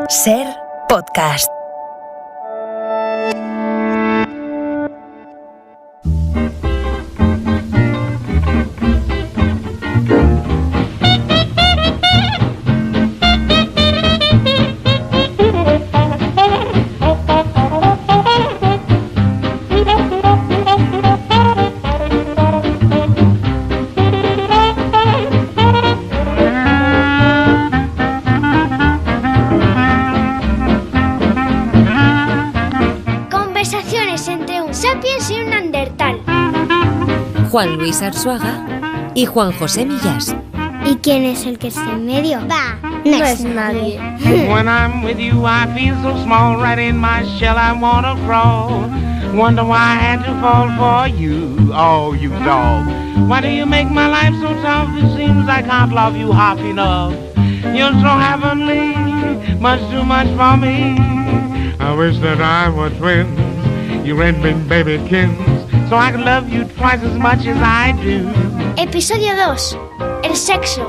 Ser podcast. Juan Luis Arzuaga y Juan José Millás. ¿Y quién es el que está en medio? Va, no es nadie. When I'm with you, I feel so small. Right in my shell, I wanna crawl. Wonder why I had to fall for you. Oh, you dog. Why do you make my life so tough? It seems I can't love you half enough. You're so heavenly, much too much for me. I wish that I were twins. You red big baby kids. So I can love you twice as much as I do. Episodio 2. El sexo.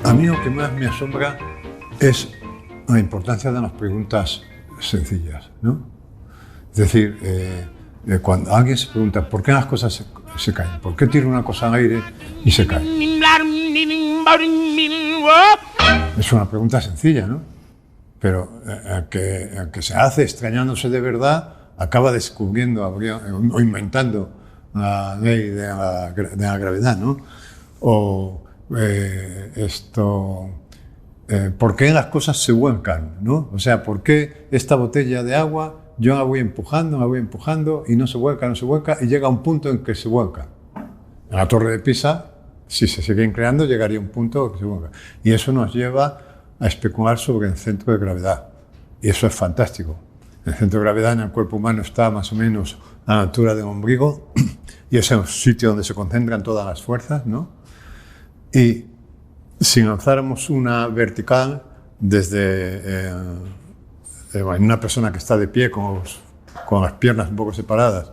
A mí lo que más me asombra es la importancia de las preguntas sencillas, ¿no? Es decir, cuando alguien se pregunta por qué las cosas se caen, por qué tira una cosa al aire y se cae. Es una pregunta sencilla, ¿no? Pero el que se hace extrañándose de verdad acaba descubriendo o inventando la ley de la gravedad, ¿no? O ¿por qué las cosas se vuelcan, ¿no? O sea, ¿por qué esta botella de agua yo la voy empujando y no se vuelca y llega a un punto en que se vuelca? En la Torre de Pisa, si se siguen creando, llegaría a un punto que se vuelca. Y eso nos lleva a especular sobre el centro de gravedad. Y eso es fantástico. El centro de gravedad en el cuerpo humano está más o menos a la altura del ombligo y es el sitio donde se concentran todas las fuerzas, ¿no? Y si lanzáramos una vertical desde en una persona que está de pie con las piernas un poco separadas,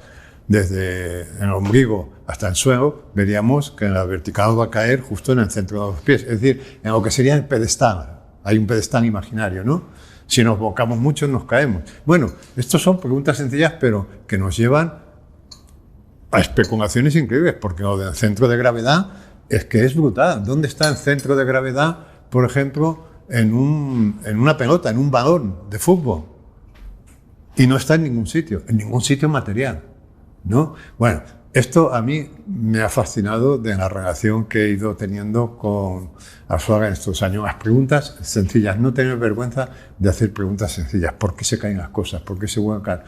desde el ombligo hasta el suelo, veríamos que la vertical va a caer justo en el centro de los pies, es decir, en lo que sería el pedestal. Hay un pedestal imaginario, ¿no? Si nos volcamos mucho, nos caemos. Bueno, estas son preguntas sencillas, pero que nos llevan a especulaciones increíbles, porque lo del centro de gravedad es que es brutal. ¿Dónde está el centro de gravedad, por ejemplo, en una pelota, en un balón de fútbol? Y no está en ningún sitio material, ¿no? Bueno, esto a mí me ha fascinado de la relación que he ido teniendo con Arzuaga en estos años. Las preguntas sencillas, no tener vergüenza de hacer preguntas sencillas. ¿Por qué se caen las cosas? ¿Por qué se vuelcan?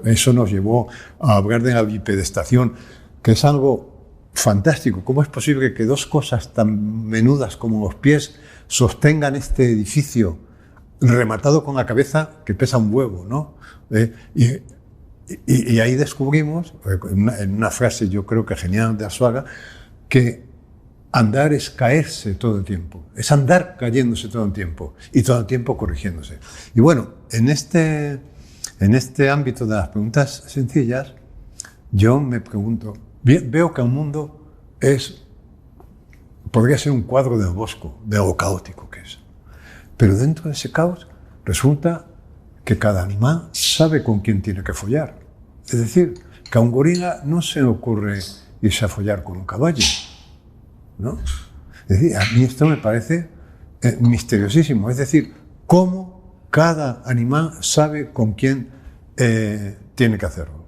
Eso nos llevó a hablar de la bipedestación, que es algo fantástico. ¿Cómo es posible que dos cosas tan menudas como los pies sostengan este edificio rematado con la cabeza que pesa un huevo, ¿no? Y ahí descubrimos, en una frase yo creo que genial de Arzuaga, que andar es caerse todo el tiempo, es andar cayéndose todo el tiempo y todo el tiempo corrigiéndose. Y bueno, en este ámbito de las preguntas sencillas, yo me pregunto, veo que el mundo podría ser un cuadro del Bosco, de lo caótico que es. Pero dentro de ese caos resulta que cada animal sabe con quién tiene que follar. Es decir, que a un gorila no se le ocurre irse a follar con un caballo, ¿no? Es decir, a mí esto me parece misteriosísimo. Es decir, cómo cada animal sabe con quién tiene que hacerlo.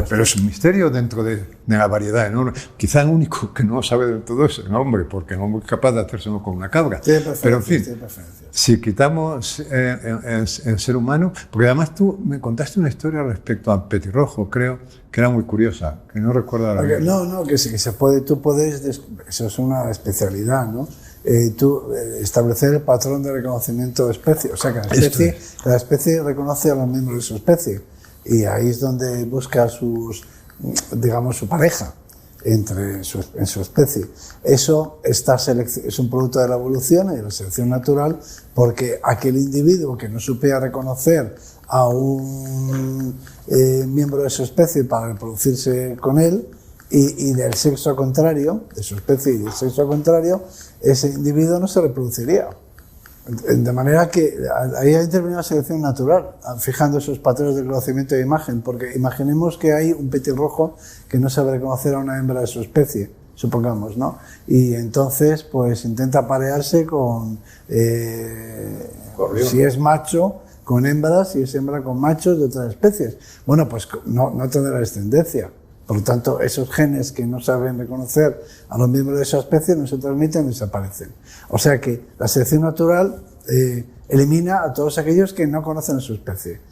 Pero es un misterio dentro de la variedad enorme. Quizá el único que no sabe del todo es el hombre, porque el hombre es capaz de hacérselo con una cabra. Pero en fin, si quitamos el ser humano, porque además tú me contaste una historia respecto al petirrojo, creo, que era muy curiosa, que no recuerdo ahora mismo. No, que se puede, tú puedes, eso es una especialidad, ¿no? Establecer el patrón de reconocimiento de especie, o sea que la especie reconoce a los miembros de su especie. Y ahí es donde busca su pareja. en su especie. Eso es un producto de la evolución y de la selección natural, porque aquel individuo que no supiera reconocer a un miembro de su especie para reproducirse con él, y del sexo contrario, de su especie y del sexo contrario, ese individuo no se reproduciría. De manera que ahí ha intervenido la selección natural, fijando esos patrones de conocimiento de imagen, porque imaginemos que hay un petirrojo que no sabe reconocer a una hembra de su especie, supongamos, ¿no? Y entonces, pues intenta aparearse con, si es macho, con hembras, si es hembra con machos de otras especies. Bueno, pues no tendrá descendencia. Por lo tanto, esos genes que no saben reconocer a los miembros de esa especie no se transmiten y desaparecen. O sea que la selección natural elimina a todos aquellos que no conocen a su especie.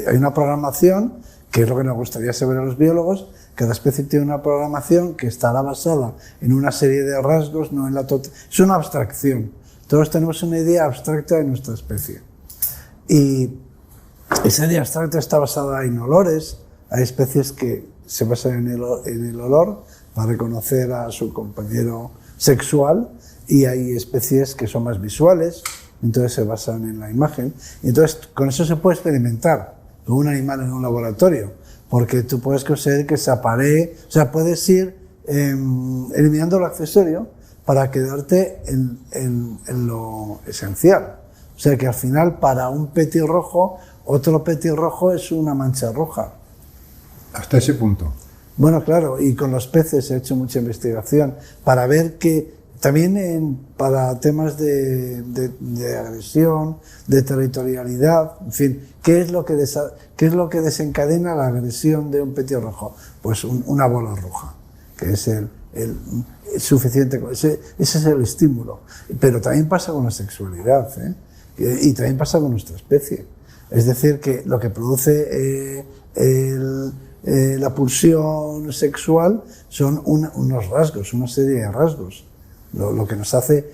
Hay una programación, que es lo que nos gustaría saber a los biólogos. Cada especie tiene una programación que estará basada en una serie de rasgos, no en la totalidad. Es una abstracción. Todos tenemos una idea abstracta de nuestra especie. Y esa idea abstracta está basada en olores. Hay especies que se basan en el olor para reconocer a su compañero sexual, y hay especies que son más visuales, entonces se basan en la imagen. Entonces, con eso se puede experimentar con un animal en un laboratorio, porque tú puedes conseguir que se aparee, o sea, puedes ir eliminando lo accesorio para quedarte en lo esencial. O sea, que al final, para un petirrojo, otro petirrojo es una mancha roja. Hasta ese punto. Bueno, claro, y con los peces se ha hecho mucha investigación para ver que también para temas de agresión, de territorialidad, en fin, ¿qué es lo que desencadena la agresión de un petirrojo? Pues una bola roja, que es el suficiente, ese es el estímulo. Pero también pasa con la sexualidad, y también pasa con nuestra especie. Es decir, que lo que produce la pulsión sexual son unos rasgos, una serie de rasgos. Lo que nos hace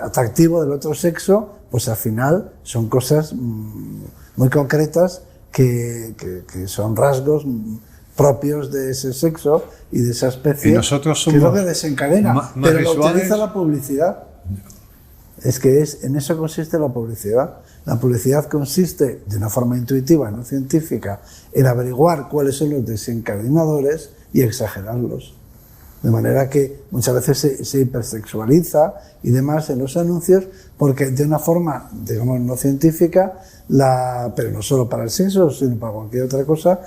atractivo del otro sexo, pues al final son cosas muy concretas que son rasgos propios de ese sexo y de esa especie, y nosotros somos que es lo que desencadena, más pero lo visuales. utiliza la publicidad. Es que en eso consiste la publicidad. La publicidad consiste, de una forma intuitiva, no científica, en averiguar cuáles son los desencadenadores y exagerarlos. De manera que muchas veces se hipersexualiza y demás en los anuncios, porque de una forma, digamos, no científica, pero no solo para el sexo, sino para cualquier otra cosa,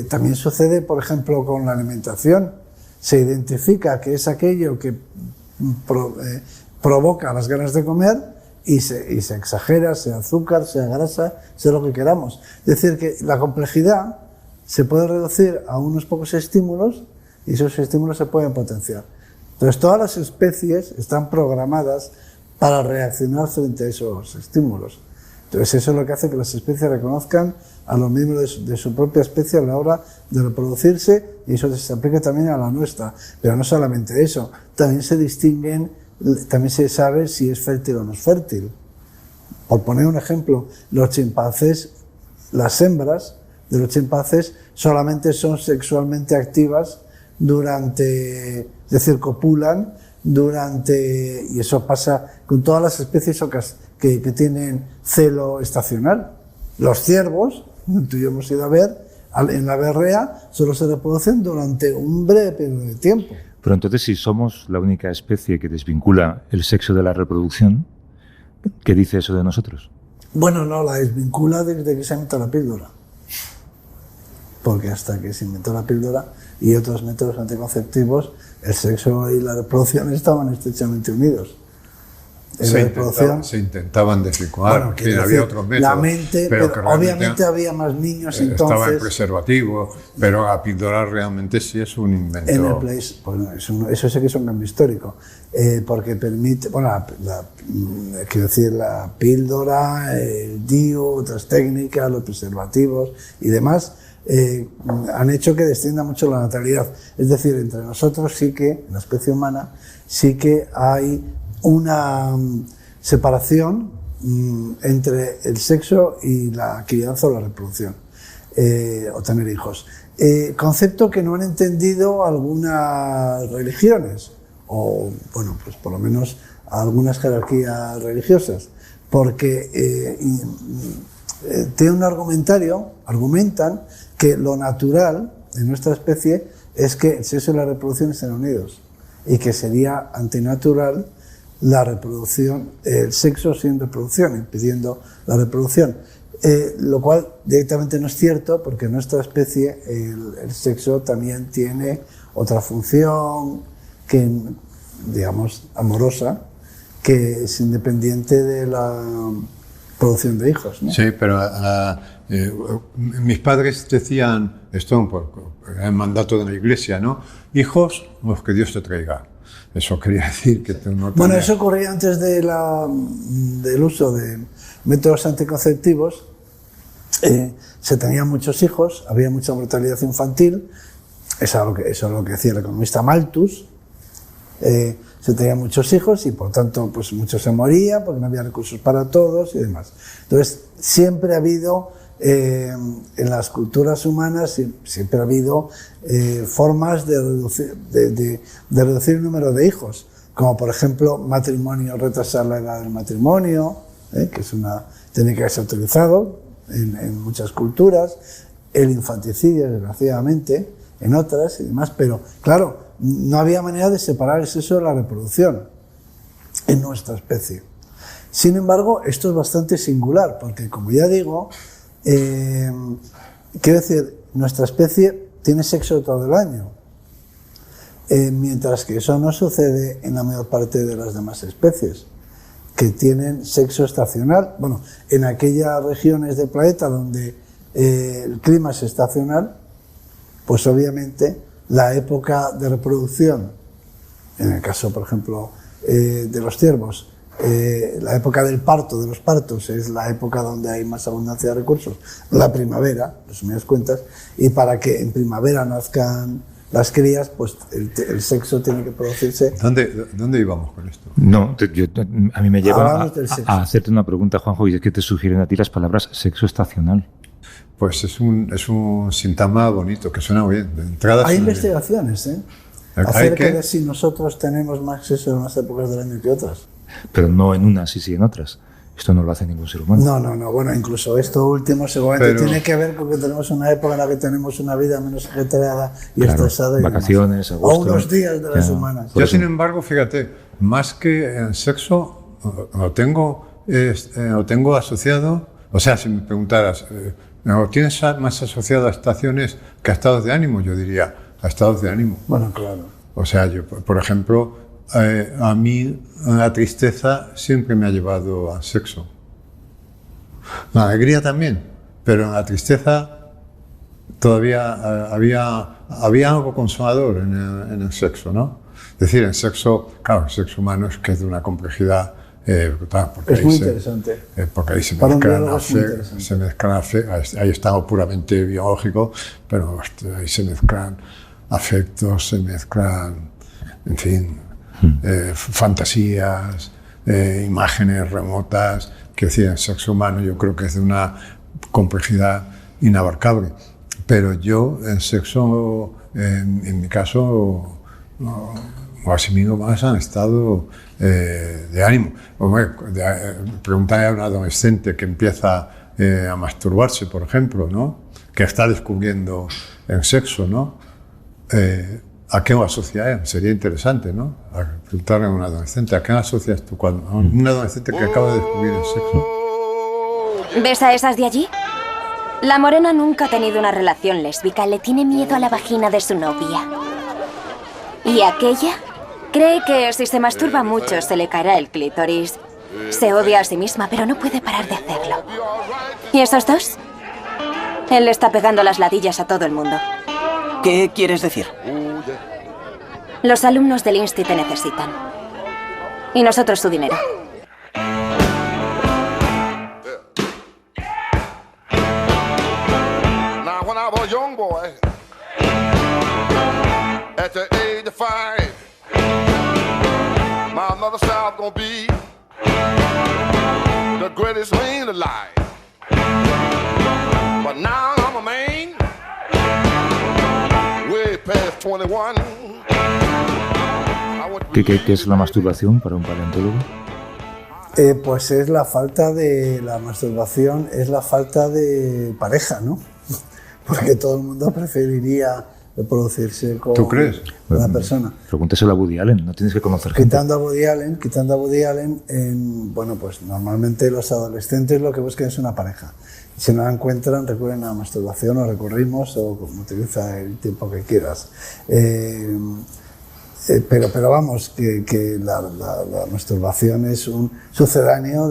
también sucede, por ejemplo, con la alimentación. Se identifica que es aquello que provoca las ganas de comer y se exagera, sea azúcar, sea grasa, sea lo que queramos. Es decir, que la complejidad se puede reducir a unos pocos estímulos y esos estímulos se pueden potenciar. Entonces, todas las especies están programadas para reaccionar frente a esos estímulos. Entonces, eso es lo que hace que las especies reconozcan a los miembros de su propia especie a la hora de reproducirse, y eso se aplica también a la nuestra. Pero no solamente eso, también se sabe si es fértil o no es fértil. Por poner un ejemplo, los chimpancés, las hembras de los chimpancés solamente son sexualmente activas es decir, copulan y eso pasa con todas las especies que tienen celo estacional. Los ciervos, tú y yo hemos ido a ver, en la berrea solo se reproducen durante un breve periodo de tiempo. Pero entonces, si somos la única especie que desvincula el sexo de la reproducción, ¿qué dice eso de nosotros? Bueno, no, la desvincula desde que se inventó la píldora. Porque hasta que se inventó la píldora y otros métodos anticonceptivos, el sexo y la reproducción estaban estrechamente unidos. Se intentaban desvincular, Bueno, había otros métodos. La mente, pero obviamente había más niños entonces. Estaba el preservativo, pero la píldora realmente sí es un invento. Eso sí que es un cambio histórico, porque permite, quiero decir, la píldora, el DIU, otras técnicas, los preservativos y demás, han hecho que descienda mucho la natalidad. Es decir, entre nosotros sí que, en la especie humana, sí que hay una separación entre el sexo y la crianza o la reproducción. o tener hijos. Concepto que no han entendido algunas religiones, o bueno, pues por lo menos algunas jerarquías religiosas, porque tiene un argumentan que lo natural en nuestra especie es que el sexo y la reproducción estén unidos, y que sería antinatural la reproducción, el sexo sin reproducción, impidiendo la reproducción. Lo cual directamente no es cierto, porque en nuestra especie el sexo también tiene otra función, que, digamos, amorosa, que es independiente de la producción de hijos, ¿no? Sí, pero mis padres decían, esto por el mandato de la Iglesia, ¿no? Hijos, los que Dios te traiga. Eso quería decir que tú no... Bueno, eso ocurría antes del uso de métodos anticonceptivos. Se tenían muchos hijos, había mucha mortalidad infantil, eso es lo que decía el economista Malthus. Se tenían muchos hijos y por tanto pues muchos se morían porque no había recursos para todos y demás. Entonces siempre ha habido en las culturas humanas siempre ha habido formas de reducir el número de hijos, como por ejemplo retrasar la edad del matrimonio, que es una técnica que se ha utilizado en muchas culturas, el infanticidio desgraciadamente en otras y demás, pero claro, no había manera de separar el sexo de la reproducción en nuestra especie. Sin embargo, esto es bastante singular, porque como ya digo, quiero decir, nuestra especie tiene sexo todo el año, mientras que eso no sucede en la mayor parte de las demás especies, que tienen sexo estacional. Bueno, en aquellas regiones del planeta donde el clima es estacional, pues obviamente la época de reproducción, en el caso, por ejemplo, de los ciervos, la época del parto, de los partos, es la época donde hay más abundancia de recursos, la primavera, resumidas cuentas, y para que en primavera nazcan las crías, pues el sexo tiene que producirse. ¿Dónde íbamos con esto? No, a mí me lleva a hacerte una pregunta, Juanjo, y es que te sugieren a ti las palabras sexo estacional. Pues es un síntoma bonito, que suena bien. De entrada hay suena investigaciones, acerca de si nosotros tenemos más sexo en unas épocas del año que otras. Pero no en unas y sí en otras. Esto no lo hace ningún ser humano. No. Bueno, incluso esto último seguramente tiene que ver con que tenemos una época en la que tenemos una vida menos ajetreada y estresada. Y vacaciones, demás. agosto. O unos días de las humanas. Yo, sin embargo, fíjate, más que en sexo, lo tengo asociado, o sea, si me preguntaras, ¿lo tienes más asociado a estaciones que a estados de ánimo? Yo diría, a estados de ánimo. Bueno, claro. O sea, yo, por ejemplo, a mí la tristeza siempre me ha llevado al sexo. La alegría también, pero en la tristeza todavía había algo consolador en el sexo, ¿no? Es decir, el sexo, claro, el sexo humano es que es de una complejidad brutal. Es muy interesante. Porque ahí se mezclan ahí está lo puramente biológico, pero ahí se mezclan afectos, se mezclan, en fin, fantasías, imágenes remotas. Que decir, el sexo humano yo creo que es de una complejidad inabarcable, pero yo el sexo, en mi caso, lo asimilo más a un estado de ánimo. Preguntarle a un adolescente que empieza a masturbarse, por ejemplo, ¿no? Que está descubriendo el sexo, ¿no? ¿A qué lo asocia él? Sería interesante, ¿no? A preguntarle a un adolescente, ¿a qué lo asocias tú cuando un adolescente que acaba de descubrir el sexo? ¿Ves a esas de allí? La morena nunca ha tenido una relación lésbica, le tiene miedo a la vagina de su novia. ¿Y aquella? Cree que si se masturba mucho se le caerá el clítoris. Se odia a sí misma, pero no puede parar de hacerlo. ¿Y esos dos? Él le está pegando las ladillas a todo el mundo. ¿Qué quieres decir? Los alumnos del Insti te necesitan. Y nosotros su dinero. Now when I was a young boy, at the age of 5, my mother said I was gonna be the greatest man alive. But now I'm a man. 21. ¿Qué es la masturbación para un paleontólogo? Pues es la falta de la masturbación, es la falta de pareja, ¿no? Porque todo el mundo preferiría reproducirse con ¿Tú crees? una persona. Pregúnteselo a Woody Allen, no tienes que conocer gente. Quitando a Woody Allen, bueno, pues normalmente los adolescentes lo que buscan es una pareja. Si no la encuentran, recurren a la masturbación o recurrimos, o como utiliza el tiempo que quieras. Pero vamos, que la masturbación es un sucedáneo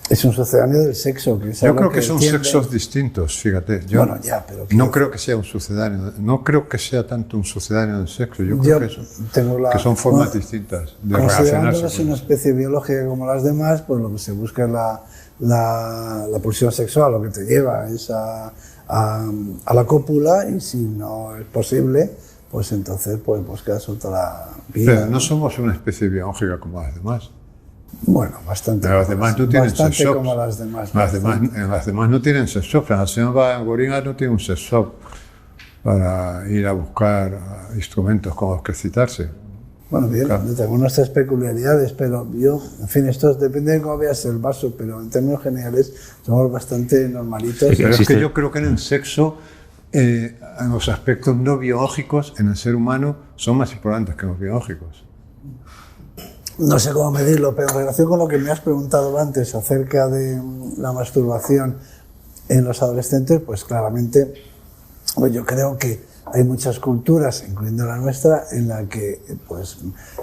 es un sucedáneo del sexo. Yo creo que son sexos distintos, fíjate. Yo bueno, ya, pero no creo que sea un sucedáneo, no creo que sea tanto un sucedáneo del sexo. Yo creo que son formas distintas de relacionarse. Considerándolas una especie biológica como las demás, pues lo que se busca es la pulsión sexual, lo que te lleva es a la cópula, y si no es posible, pues entonces pues buscas otra vía. Pero no somos una especie biológica como las demás. Bueno, bastante. Pero las demás no tienen sex shops. Como las demás. Las demás no tienen sex shops. La señora Gorina no tiene un sex shop para ir a buscar instrumentos con los que excitarse. Bueno, bien, claro. Tengo nuestras peculiaridades, pero yo, en fin, esto depende de cómo veas el vaso, pero en términos generales somos bastante normalitos. Pero es que yo creo que en el sexo, en los aspectos no biológicos, en el ser humano, son más importantes que los biológicos. No sé cómo medirlo, pero en relación con lo que me has preguntado antes acerca de la masturbación en los adolescentes, pues claramente pues yo creo que hay muchas culturas, incluyendo la nuestra, en la que pues,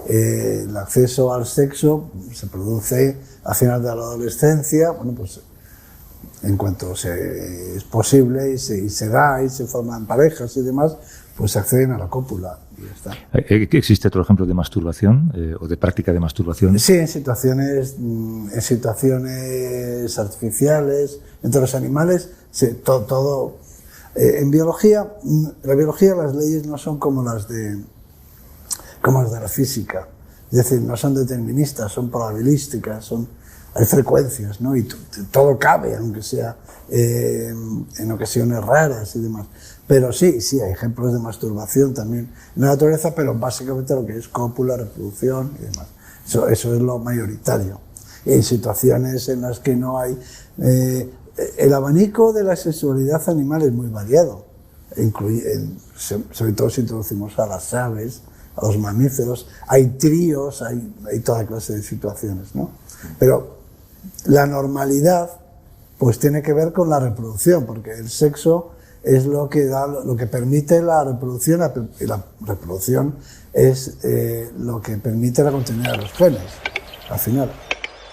el acceso al sexo se produce a final de la adolescencia, bueno, pues en cuanto es posible y se da y se forman parejas y demás, pues acceden a la cópula y ya está. ¿Existe otro ejemplo de masturbación o de práctica de masturbación? Sí, en situaciones artificiales, entre los animales, todo. En biología, la biología, las leyes no son como las de la física, es decir, no son deterministas, son probabilísticas, hay frecuencias, ¿no? Y todo cabe, aunque sea en ocasiones raras y demás. Pero sí, hay ejemplos de masturbación también en la naturaleza, pero básicamente lo que es cópula, reproducción y demás. Eso es lo mayoritario. Y en situaciones en las que no hay... el abanico de la sexualidad animal es muy variado, sobre todo si introducimos a las aves, a los mamíferos, hay tríos, hay toda clase de situaciones, ¿no? Pero la normalidad pues tiene que ver con la reproducción, porque el sexo es lo que permite la reproducción, y la reproducción es lo que permite la continuidad de los genes, al final.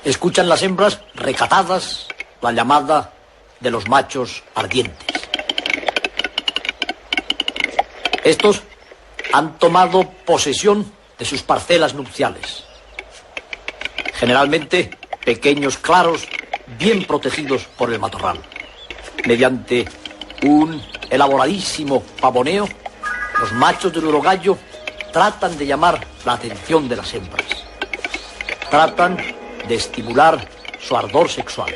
Escuchan las hembras recatadas la llamada de los machos ardientes. Estos han tomado posesión de sus parcelas nupciales. Generalmente pequeños claros bien protegidos por el matorral. Mediante un elaboradísimo pavoneo, los machos del urogallo tratan de llamar la atención de las hembras. Tratan de estimular su ardor sexual.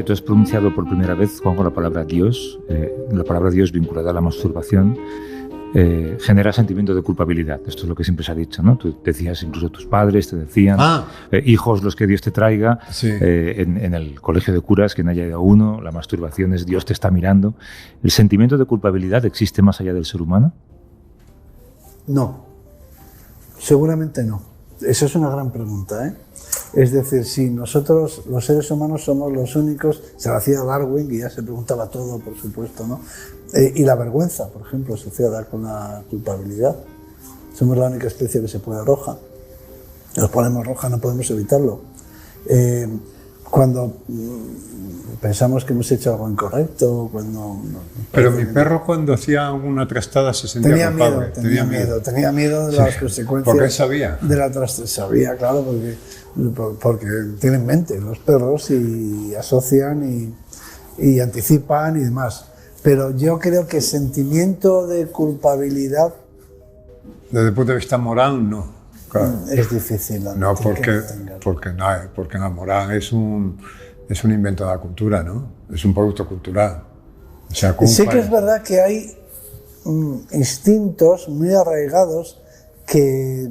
Tú has pronunciado por primera vez, Juanjo, la palabra Dios vinculada a la masturbación, genera sentimiento de culpabilidad. Esto es lo que siempre se ha dicho, ¿no? Tú decías, incluso tus padres te decían, hijos los que Dios te traiga, sí. En el colegio de curas, quien haya ido a uno, la masturbación es Dios te está mirando. ¿El sentimiento de culpabilidad existe más allá del ser humano? No, seguramente no. Esa es una gran pregunta, ¿eh? Es decir, si nosotros, los seres humanos, somos los únicos, se lo hacía Darwin, y ya se preguntaba todo, por supuesto, ¿no? Y la vergüenza, por ejemplo, asociada con la culpabilidad. Somos la única especie que se pone roja. Nos ponemos roja, no podemos evitarlo. cuando pensamos que hemos hecho algo incorrecto, cuando... Pero mi perro cuando hacía una trastada se sentía culpable. Tenía miedo de las consecuencias. ¿Por qué sabía? De la trastada. Sabía, claro, porque tienen mente los perros y asocian y anticipan y demás. Pero yo creo que sentimiento de culpabilidad... Desde el punto de vista moral, no. Claro. Es difícil. No, porque la moral es un invento de la cultura, ¿no? Es un producto cultural. O sea, sí que es verdad que hay instintos muy arraigados que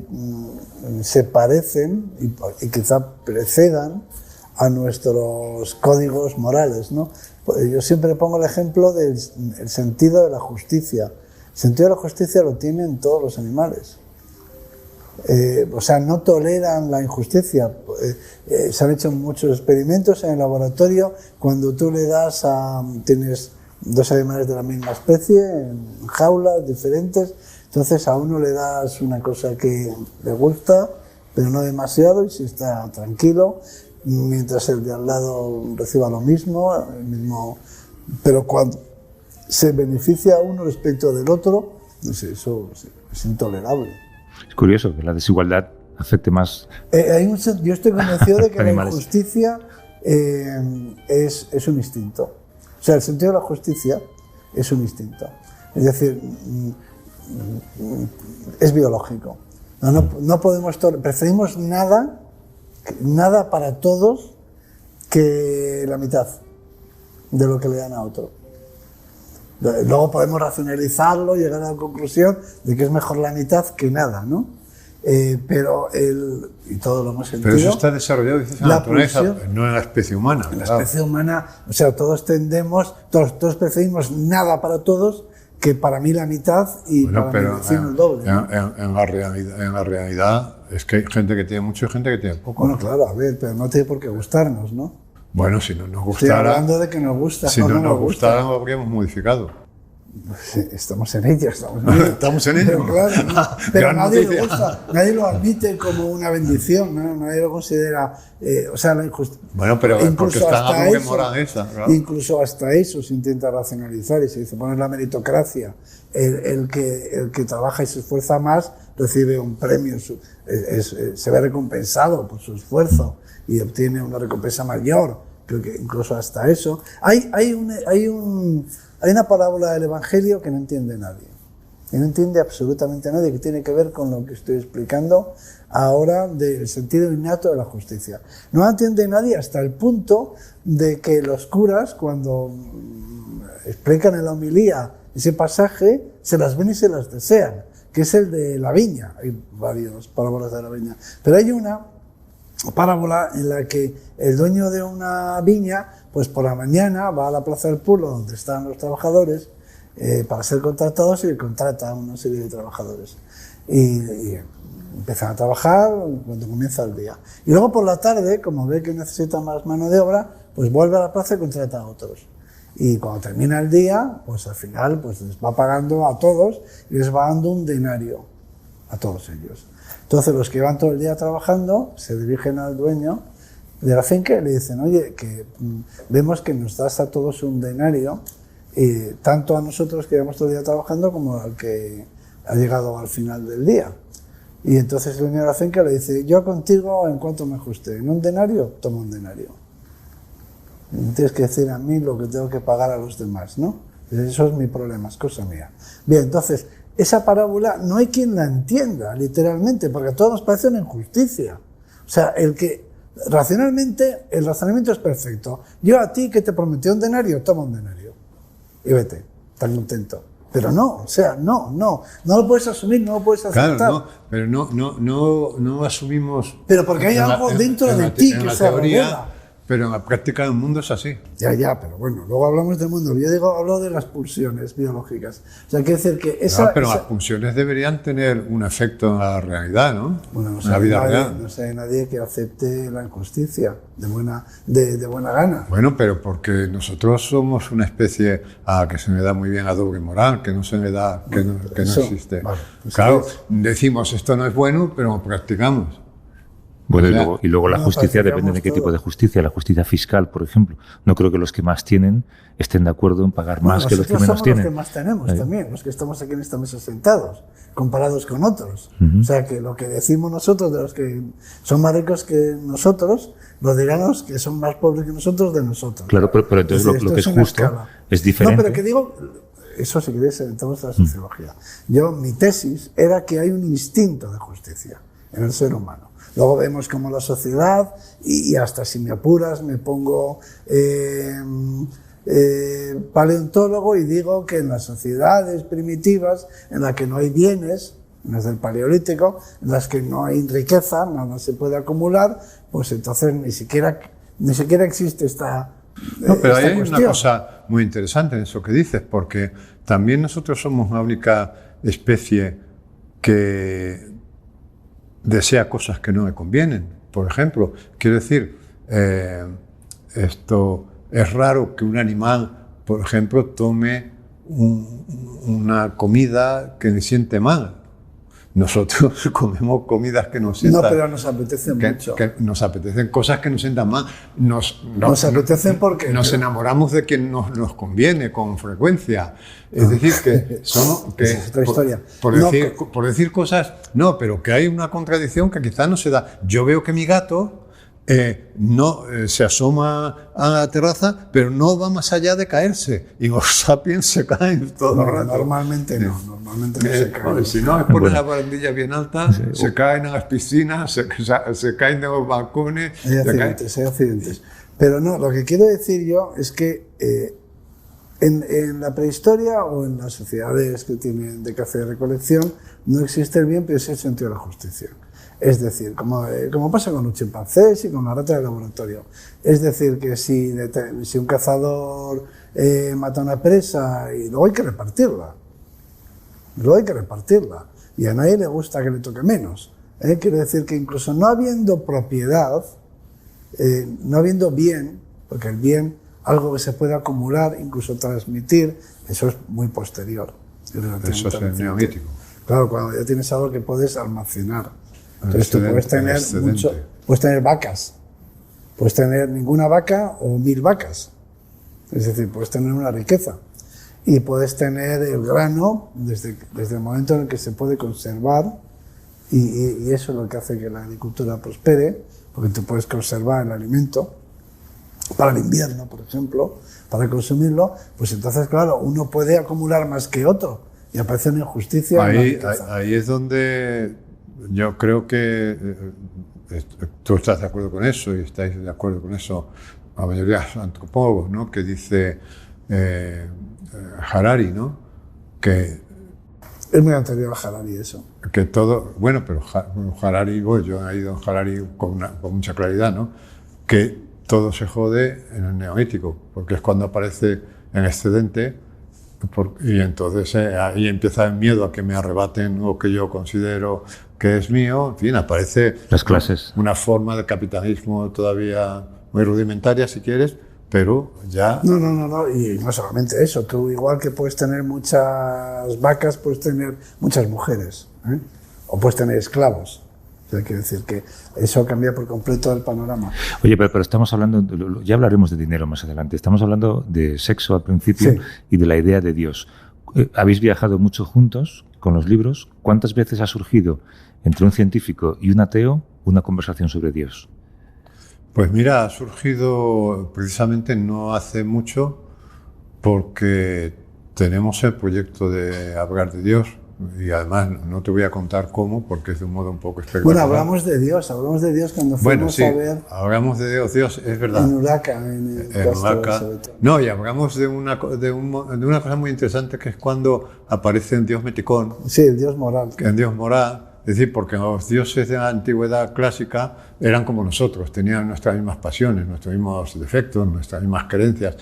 se parecen y quizá precedan a nuestros códigos morales, ¿no? Yo siempre pongo el ejemplo del sentido de la justicia. El sentido de la justicia lo tienen todos los animales. O sea, no toleran la injusticia. Se han hecho muchos experimentos en el laboratorio. Cuando tú le das tienes dos animales de la misma especie en jaulas diferentes, entonces a uno le das una cosa que le gusta, pero no demasiado, y si está tranquilo, mientras el de al lado reciba lo mismo, pero cuando se beneficia a uno respecto del otro, no sé, eso es intolerable. Es curioso que la desigualdad afecte más. Yo estoy convencido de que la animales. injusticia es un instinto. O sea, el sentido de la justicia es un instinto. Es decir, es biológico. No podemos preferimos nada para todos que la mitad de lo que le dan a otro. Luego podemos racionalizarlo, llegar a la conclusión de que es mejor la mitad que nada, ¿no? Pero y todo lo hemos sentido. Pero eso está desarrollado, dices, en la naturaleza, no en la especie humana. En la especie humana, o sea, todos preferimos nada para todos que para mí la mitad y para mi vecino el doble. En la realidad es que hay gente que tiene mucho y gente que tiene poco. Bueno, claro, a ver, pero no tiene por qué gustarnos, ¿no? Bueno, si no nos gustara... Estoy hablando de que nos gusta. Si no nos gustara, lo habríamos modificado. Sí, estamos en ello. Estamos en ello. Pero nadie lo gusta, nadie lo admite como una bendición, ¿no? Nadie lo considera, o sea, la injusticia. Bueno, pero porque está algo que moral esa, ¿verdad? Incluso hasta eso se intenta racionalizar y se dice, poner la meritocracia. El que trabaja y se esfuerza más recibe un premio, se ve recompensado por su esfuerzo y obtiene una recompensa mayor. Creo que incluso hasta eso. Hay una parábola del Evangelio que no entiende nadie. Que no entiende absolutamente nadie, que tiene que ver con lo que estoy explicando ahora del sentido innato de la justicia. No la entiende nadie hasta el punto de que los curas, cuando explican en la homilía ese pasaje, se las ven y se las desean, que es el de la viña. Hay varias parábolas de la viña. Pero hay una parábola en la que el dueño de una viña, pues por la mañana va a la plaza del pueblo donde están los trabajadores para ser contratados y contrata a una serie de trabajadores y empiezan a trabajar cuando comienza el día, y luego por la tarde, como ve que necesita más mano de obra, pues vuelve a la plaza y contrata a otros, y cuando termina el día, pues al final pues les va pagando a todos y les va dando un denario a todos ellos. Entonces los que van todo el día trabajando se dirigen al dueño de la finca y le dicen, oye, que vemos que nos das a todos un denario, tanto a nosotros que llevamos todo el día trabajando como al que ha llegado al final del día. Y entonces el dueño de la finca le dice, yo contigo en cuanto me ajuste, en un denario, toma un denario. Tienes que decir a mí lo que tengo que pagar a los demás, ¿no? Eso es mi problema, es cosa mía. Bien, entonces, esa parábola no hay quien la entienda, literalmente, porque a todos nos parece una injusticia. O sea, racionalmente, el razonamiento es perfecto. Yo a ti que te prometí un denario, toma un denario. Y vete, tan contento. Pero no, o sea, no lo puedes asumir, no lo puedes aceptar. Claro, no, pero no asumimos... Pero porque hay algo dentro de ti que se revela. Pero en la práctica del mundo es así. Ya, pero bueno, luego hablamos del mundo. Yo hablo de las pulsiones biológicas. O sea, quiere decir que las pulsiones deberían tener un efecto en la realidad, ¿no? Bueno, en la vida real. No sé nadie que acepte la injusticia de buena gana. Bueno, pero porque nosotros somos una especie que se me da muy bien la doble moral, que no se me da, que no existe. Vale, pues claro, decimos esto no es bueno, pero lo practicamos. Bueno, O sea, y luego la no, justicia depende de qué practicamos tipo de todo. justicia. La justicia fiscal, por ejemplo. No creo que los que más tienen estén de acuerdo en pagar más que los que nosotros menos somos tienen. los que más tenemos Eh. también, los que estamos aquí en esta mesa sentados, comparados con otros. Ujú. O sea, que lo que decimos nosotros de los que son más ricos que nosotros, lo dirán los que son más pobres que nosotros de nosotros. Claro, pero entonces decir, lo esto que es una justo escala. es diferente. No, pero que digo, eso si queréis entramos a la sociología. Mi tesis era que hay un instinto de justicia en el ser humano. Luego vemos como la sociedad, y hasta si me apuras, me pongo paleontólogo y digo que en las sociedades primitivas, en las que no hay bienes, desde el paleolítico, en las que no hay riqueza, nada se puede acumular, pues entonces ni siquiera existe esta No, pero esta hay cuestión. una cosa muy interesante en eso que dices, porque también nosotros somos la única especie que desea cosas que no me convienen. Por ejemplo, quiero decir, esto es raro que un animal, por ejemplo, tome una comida que le siente mal. Nosotros comemos comidas que nos sientan... No, pero nos apetece mucho. Que nos apetecen cosas que nos sientan mal. Nos apetecen porque... Nos enamoramos de quien nos conviene con frecuencia. Es decir, que somos... Que, es otra historia. Por decir cosas... No, pero que hay una contradicción que quizás no se da. Yo veo que mi gato... se asoma a la terraza, pero no va más allá de caerse. Y los sapiens se caen todo el rato. Normalmente no se caen. Si no, es poner la barandilla bien alta, se caen a las piscinas, se caen de los balcones. Hay accidentes. Pero no, lo que quiero decir yo es que en la prehistoria o en las sociedades que tienen de caza y recolección no existe el bien, pero sí el sentido de la justicia. Es decir, como pasa con los chimpancés y con la rata de laboratorio. Es decir, que si un cazador mata una presa, y luego hay que repartirla. Y a nadie le gusta que le toque menos. Quiero decir que incluso no habiendo propiedad, no habiendo bien, porque el bien, algo que se puede acumular, incluso transmitir, eso es muy posterior. Eso es el neolítico. Claro, cuando ya tienes algo que puedes almacenar. Entonces tú puedes tener vacas, puedes tener ninguna vaca o 1000 vacas, es decir, puedes tener una riqueza y puedes tener el grano desde el momento en el que se puede conservar y eso es lo que hace que la agricultura prospere, porque tú puedes conservar el alimento para el invierno, por ejemplo, para consumirlo, pues entonces claro, uno puede acumular más que otro y aparece una injusticia. Ahí es donde... Yo creo que tú estás de acuerdo con eso y estáis de acuerdo con eso la mayoría de los antropólogos, ¿no? Que dice Harari, ¿no? Que es muy anterior a Harari eso. Que todo, bueno, pero Harari, yo he ido a Harari con mucha claridad, ¿no? Que todo se jode en el neolítico, porque es cuando aparece el excedente. Y entonces ahí empieza el miedo a que me arrebaten lo que yo considero que es mío. En fin, aparece las clases. Una forma de capitalismo todavía muy rudimentaria, si quieres, pero ya... No, y no solamente eso. Tú, igual que puedes tener muchas vacas, puedes tener muchas mujeres, o puedes tener esclavos. O sea, quiere decir que eso cambia por completo el panorama. Oye, pero estamos hablando, ya hablaremos de dinero más adelante, estamos hablando de sexo al principio, sí, y de la idea de Dios. Habéis viajado mucho juntos con los libros. ¿Cuántas veces ha surgido entre un científico y un ateo una conversación sobre Dios? Pues mira, ha surgido precisamente no hace mucho, porque tenemos el proyecto de hablar de Dios. Y además no te voy a contar cómo, porque es de un modo un poco espectacular. Bueno, hablamos de Dios cuando fuimos a ver... hablamos de Dios, es verdad. En Uraca, en Uraca. No, y hablamos de una cosa muy interesante, que es cuando aparece en Dios Meticón. Sí, el Dios moral. En Dios moral, es decir, porque los dioses de la antigüedad clásica eran como nosotros, tenían nuestras mismas pasiones, nuestros mismos defectos, nuestras mismas creencias.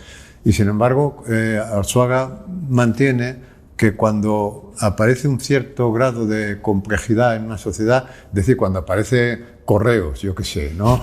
Y sin embargo, Arzuaga mantiene que cuando aparece un cierto grado de complejidad en una sociedad, es decir, cuando aparece correos, yo qué sé, ¿no?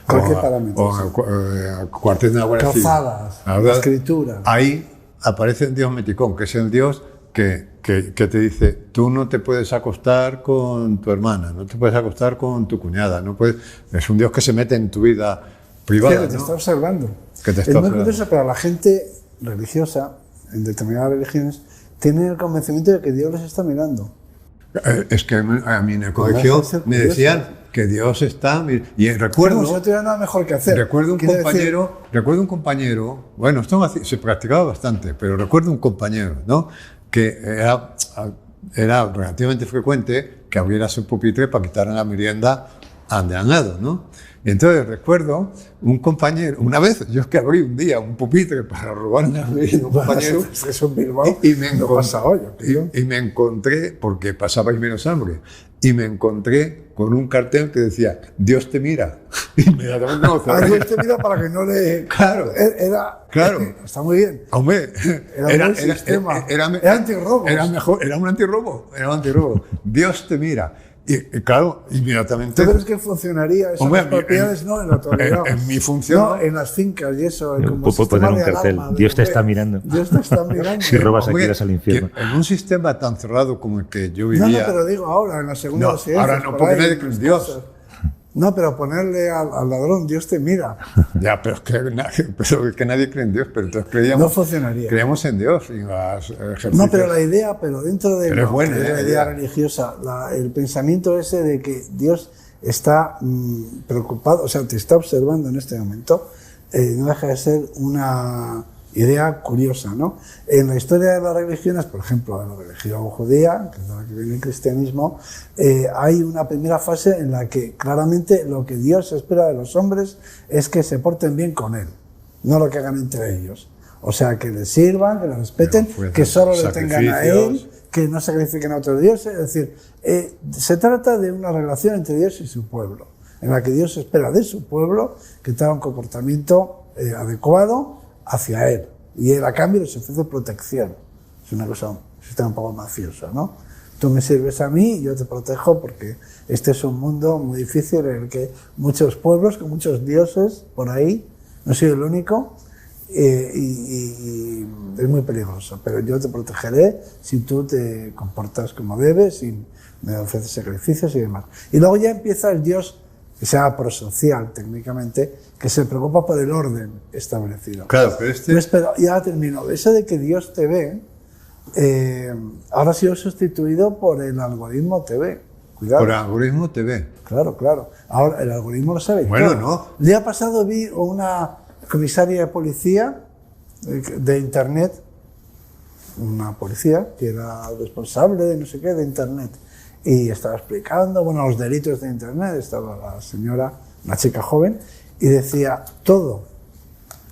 Cualquier parámetro. O cuartel de la Guardia Civil. Calzadas, escritura. Ahí aparece el Dios Meticón, que es el Dios que te dice, tú no te puedes acostar con tu hermana, no te puedes acostar con tu cuñada, no puedes... Es un Dios que se mete en tu vida privada, que te está observando. Que te está es muy observando. curioso, pero la gente religiosa, en determinadas religiones, tiene el convencimiento de que Dios les está mirando. Es que a mí en el colegio me decían que Dios está... Y recuerdo... Como si no tuviera nada mejor que hacer. Recuerdo un compañero, bueno, esto se practicaba bastante, pero recuerdo un compañero, ¿no? Que era relativamente frecuente que abriera su pupitre para quitar la merienda al de al lado, ¿no? Y entonces recuerdo un compañero, una vez yo es que abrí un día un pupitre para robar una merienda a un compañero Eso en Bilbao y me no pasa hoy, tío. y me encontré, porque pasabais menos hambre, y me encontré con un cartel que decía, Dios te mira. Inmediatamente me cerré. Dios te mira para que no le... Claro. Claro. Está muy bien. Hombre, era antirrobo. Era un antirrobo. Dios te mira. Y claro, inmediatamente... ¿Tú crees que funcionaría eso? Hombre, En las propiedades no, en la actualidad. En mi función... No, en las fincas y eso. Puedo poner un cartel. Dios te está mirando. Dios te está mirando. Si robas aquí irás al infierno. En un sistema tan cerrado como el que yo vivía... No, pero digo ahora, en la segunda residencia. Ahora no, porque nadie cree en Dios. No, pero ponerle al ladrón, Dios te mira. Ya, pero es que nadie cree en Dios, pero entonces creíamos... No funcionaría. Creíamos en Dios y en los ejercicios. No, pero la idea, dentro de la idea religiosa, el pensamiento ese de que Dios está preocupado, o sea, te está observando en este momento, no deja de ser una idea curiosa, ¿no? En la historia de las religiones, por ejemplo, de la religión judía, que es la que viene el cristianismo, hay una primera fase en la que claramente lo que Dios espera de los hombres es que se porten bien con Él, no lo que hagan entre ellos. O sea, que le sirvan, que le respeten, que solo le tengan a Él, que no sacrifiquen a otros dioses. Es decir, se trata de una relación entre Dios y su pueblo, en la que Dios espera de su pueblo que tenga un comportamiento adecuado hacia Él. Y Él a cambio les ofrece protección. Es una cosa, un sistema un poco mafioso, ¿no? Tú me sirves a mí y yo te protejo porque este es un mundo muy difícil en el que muchos pueblos, con muchos dioses por ahí, no soy el único, y es muy peligroso. Pero yo te protegeré si tú te comportas como debes y me ofreces sacrificios y demás. Y luego ya empieza el Dios que se llama prosocial técnicamente, que se preocupa por el orden establecido. Claro, pero Pero ya termino. Eso de que Dios te ve, ahora ha sido sustituido por el algoritmo TV. Cuidado. Por el algoritmo TV. Claro, claro. Ahora el algoritmo lo sabe. Bueno, todo. no. El día pasado vi una comisaria de policía de Internet, una policía que era responsable de no sé qué de Internet, y estaba explicando, bueno, los delitos de Internet. Estaba la señora, una chica joven, y decía, todo,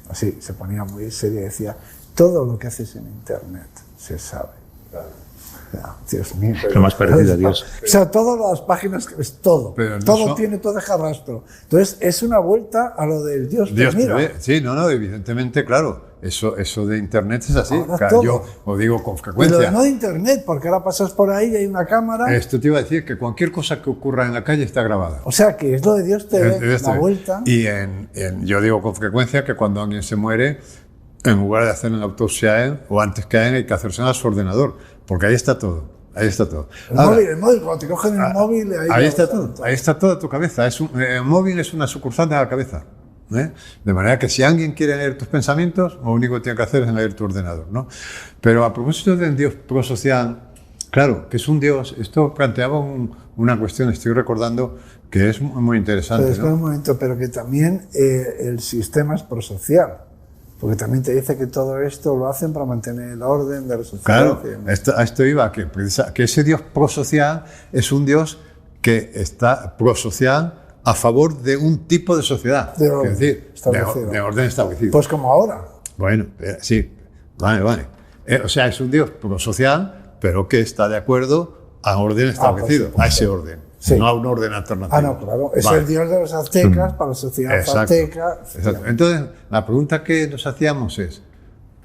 así, se ponía muy seria y decía, todo lo que haces en Internet se sabe. Dios mío. Lo más parecido a Dios. O sea, todas las páginas que ves, todo. Pero no todo deja rastro. Entonces, es una vuelta a lo del Dios te mira. Sí, no, evidentemente, claro. Eso de Internet es así. Todo. Yo lo digo con Y frecuencia. lo de no de Internet, porque ahora pasas por ahí y hay una cámara. Esto te iba a decir que cualquier cosa que ocurra en la calle está grabada. O sea, que es lo de Dios te ve, la vuelta. Y yo digo con frecuencia que cuando alguien se muere, en lugar de hacer una autopsia a él, o antes que a él, hay que hacerse a su ordenador, porque ahí está todo. Ahí está todo. El móvil, cuando te cogen el móvil... Ahí está todo. Ahí está toda tu cabeza. El móvil es una sucursal de la cabeza. De manera que si alguien quiere leer tus pensamientos, lo único que tiene que hacer es leer tu ordenador, ¿no? Pero a propósito del Dios prosocial, claro, que es un Dios, esto planteaba una cuestión, estoy recordando, que es muy interesante. Pero espera un momento, pero que también el sistema es prosocial, porque también te dice que todo esto lo hacen para mantener el orden de la sociedad. Claro, a esto iba, que ese Dios prosocial es un Dios que está prosocial a favor de un tipo de sociedad, es decir, de orden establecido. Pues como ahora. Bueno, sí, vale. O sea, es un Dios prosocial, pero que está de acuerdo a orden establecido, a ese orden, no a un orden alternativo. No, claro, es el Dios de los aztecas para la sociedad azteca. Exacto. Entonces, la pregunta que nos hacíamos es,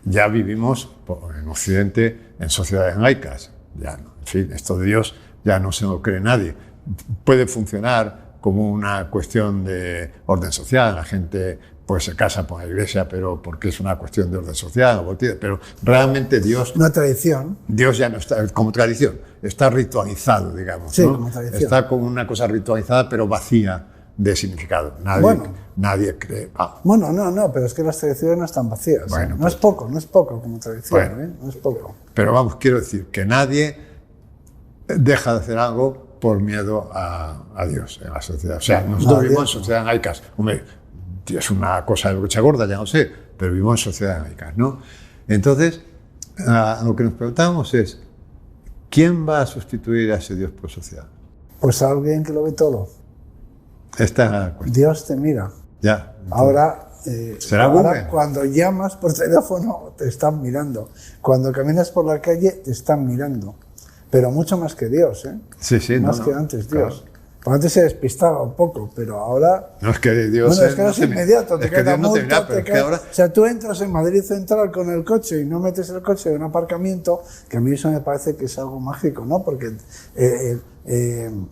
ya vivimos en Occidente en sociedades laicas, ya, en fin, esto de Dios ya no se lo cree nadie. Puede funcionar como una cuestión de orden social. La gente pues se casa por la iglesia, pero porque es una cuestión de orden social, pero realmente Dios... Una tradición. Dios ya no está como tradición, está ritualizado, digamos. Sí, ¿no? como tradición. Está como una cosa ritualizada, pero vacía de significado. Nadie cree... Bueno, no, pero es que las tradiciones no están vacías. Bueno, no es poco como tradición, bueno, no es poco. Pero vamos, quiero decir que nadie deja de hacer algo por miedo a Dios en la sociedad. O sea, nosotros vivimos en sociedades laicas. Hombre, es una cosa de brocha gorda, ya no sé, pero vivimos en sociedades laicas, ¿no? Entonces, lo que nos preguntamos es, ¿quién va a sustituir a ese Dios prosocial? Pues alguien que lo ve todo. Esta es la cuestión. Dios te mira. Ya. Ahora, ¿será Google? Cuando llamas por teléfono te están mirando. Cuando caminas por la calle te están mirando. Pero mucho más que Dios, ¿eh? Sí, más que antes, Dios. Claro. Porque antes se despistaba un poco, pero ahora... No, es que Dios... Bueno, es que ahora es inmediato, te cae la multa, ahora... O sea, tú entras en Madrid Central con el coche y no metes el coche en un aparcamiento, que a mí eso me parece que es algo mágico, ¿no? Porque el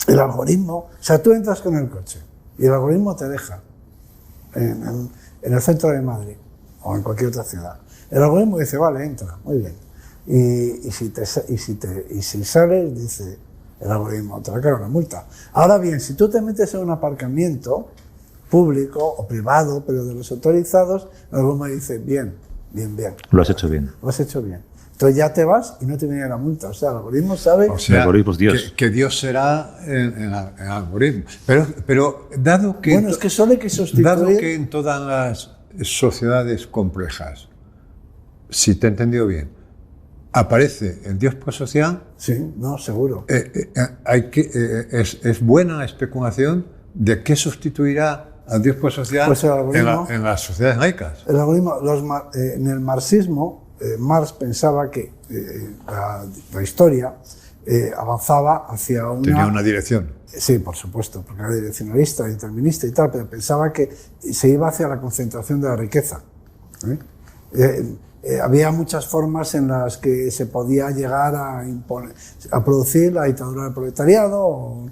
algoritmo... O sea, tú entras con el coche y el algoritmo te deja en el centro de Madrid o en cualquier otra ciudad. El algoritmo dice, vale, entra, muy bien. Y si sales, dice el algoritmo, te va a caer una multa. Ahora bien, si tú te metes en un aparcamiento público o privado, pero de los autorizados, el algoritmo dice, bien. Lo has hecho bien. Lo has hecho bien. Entonces ya te vas y no te viene la multa. O sea, el algoritmo sabe... O sea, el algoritmo es Dios. Que Dios será el algoritmo. Pero dado que... Bueno, es que solo hay que sustituir... Dado que en todas las sociedades complejas, si te he entendido bien, aparece el Dios prosocial. Sí, no, seguro. Es buena la especulación de qué sustituirá al Dios prosocial pues en las sociedades laicas. El algoritmo, en el marxismo, Marx pensaba que la historia avanzaba hacia una... Tenía una dirección. Sí, por supuesto, porque era direccionalista, determinista y tal, pero pensaba que se iba hacia la concentración de la riqueza. Había muchas formas en las que se podía llegar a producir la dictadura del proletariado o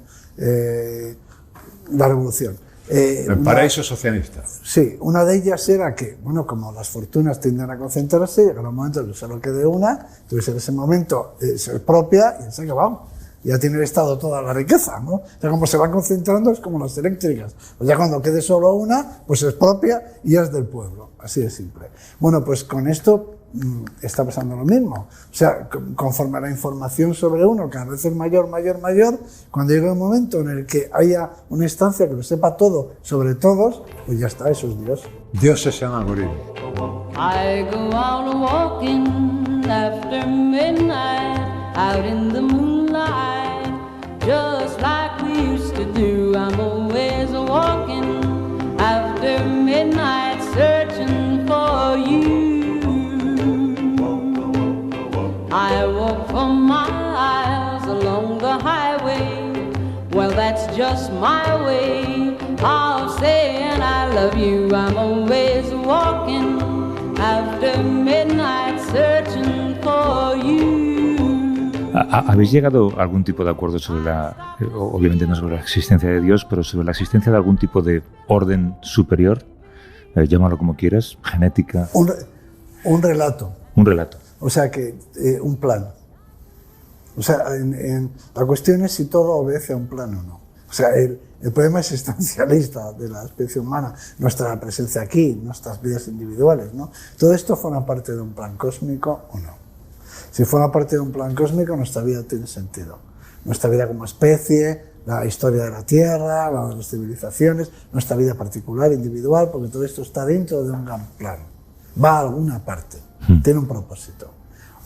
la revolución. El paraíso socialista. Sí, una de ellas era que, bueno, como las fortunas tienden a concentrarse, llegará un momento en que solo quede una, entonces en ese momento se expropia y se ha acabado. Ya tiene el Estado toda la riqueza, ¿no? O sea, como se va concentrando es como las eléctricas. Pues ya cuando quede solo una, pues se expropia y ya es del pueblo. Así de simple. Bueno, pues con esto está pasando lo mismo. O sea, conforme a la información sobre uno cada vez es mayor, cuando llega un momento en el que haya una instancia que lo sepa todo sobre todos, pues ya está, eso es Dios. Dios es el algoritmo. I go out walking after midnight, out in the moonlight, just like we used to do. I'm always walking after midnight, searching for you. I walk for miles along the highway. Well, that's just my way of saying I love you. I'm always walking after midnight, searching for you. ¿Habéis llegado a algún tipo de acuerdo sobre obviamente no sobre la existencia de Dios, pero sobre la existencia de algún tipo de orden superior? Llámalo como quieras, genética. Un relato. Un relato. O sea, que un plan. O sea, la cuestión es si todo obedece a un plan o no. O sea, el problema existencialista de la especie humana, nuestra presencia aquí, nuestras vidas individuales, ¿no? Todo esto forma parte de un plan cósmico o no. Si forma parte de un plan cósmico, nuestra vida tiene sentido. Nuestra vida como especie, la historia de la Tierra, la de las civilizaciones, nuestra vida particular, individual, porque todo esto está dentro de un gran plan. Va a alguna parte, tiene un propósito.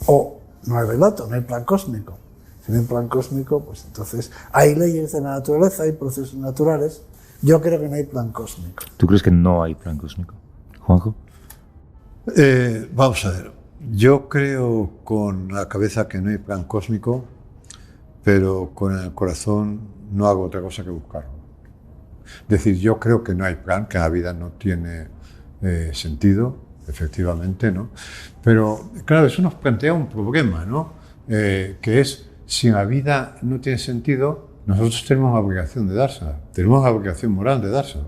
O no hay relato, no hay plan cósmico. Si no hay plan cósmico, pues entonces hay leyes de la naturaleza, hay procesos naturales. Yo creo que no hay plan cósmico. ¿Tú crees que no hay plan cósmico? ¿Juanjo? Vamos a ver. Yo creo con la cabeza que no hay plan cósmico, pero con el corazón no hago otra cosa que buscarlo. Es decir, yo creo que no hay plan, que la vida no tiene sentido, efectivamente, ¿no? Pero, claro, eso nos plantea un problema, ¿no? Que es, si la vida no tiene sentido, nosotros tenemos la obligación de dársela, tenemos la obligación moral de dársela.